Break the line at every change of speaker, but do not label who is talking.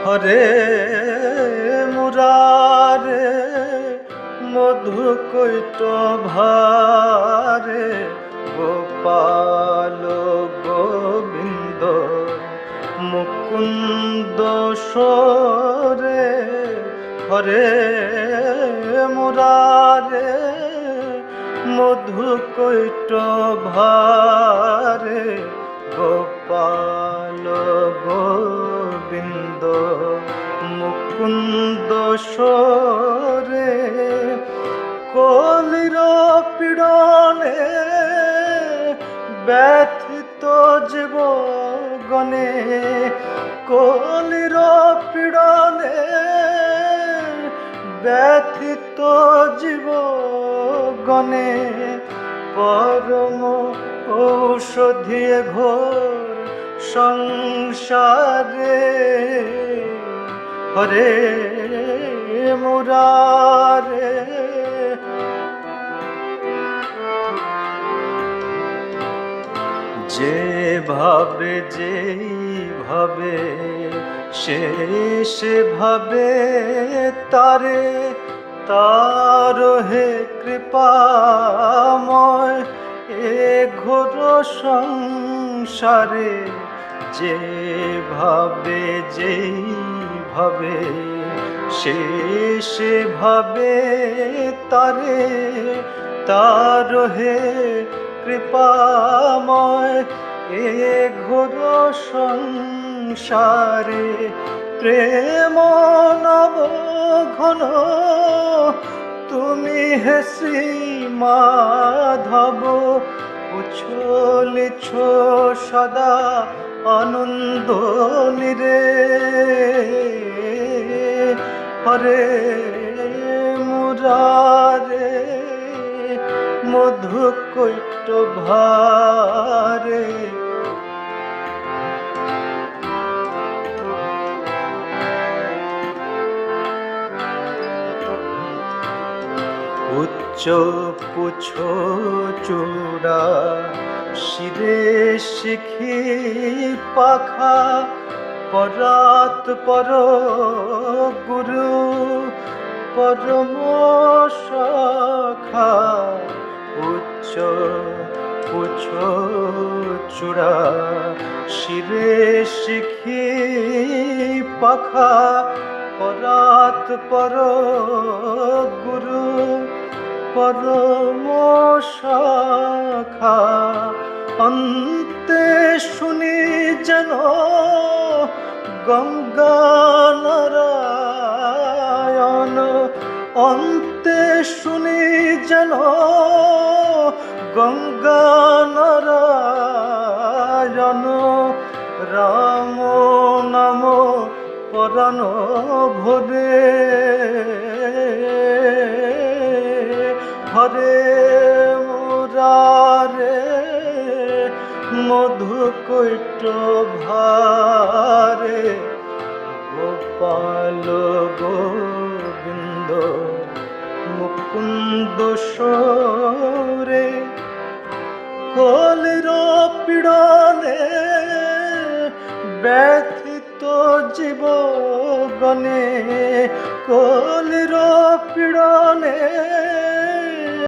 হরে মুরারে মধু কৈট ভারে গোপাল গোবিন্দ মুকুন্দ সরে হরে মুরারে মধু কৈট ভারে গোপাল গোবিন্দ মুকুন্দ সরে কলির পীড়নে ব্যথিত জীবগণে কলির পীড়নে ব্যথিত জীবগণে পরম ঔষধি ঘোর সংসারে হরে মুরারে যেভাবে যেভাবে সেভাবে তারে তার হে কৃপাময় এ ঘোর সংসারে যেভাবে যেভাবে সেভাবে তারে তার হে কৃপাময় এ ঘোর সংসারে প্রেম নব ঘন তুমি হে শ্রী মাধব উচ্ছলিছ সদা আনন্দ নিরে হরে মুরারে মধু কৈট ভারে উচ্চ পুচ্ছ চূড়া শিরে শিখি পাখা পরাত পর গুরু পরম সখা উচ্চ পুচ্ছ চূড়া শিরে শিখি পাখা পরাত পর গুরু পরম সখা অন্তে শুনি যেন গঙ্গা নারায়ণ অন্তে শুনি যেন গঙ্গা নারায়ণ রাম নাম পরাণ ভরে হরে মুরারে মধু কৈট ভারে গোপাল গোবিন্দ মুকুন্দ সরে কলির পীড়নে ব্যথিত জীবগণে কলির পীড়নে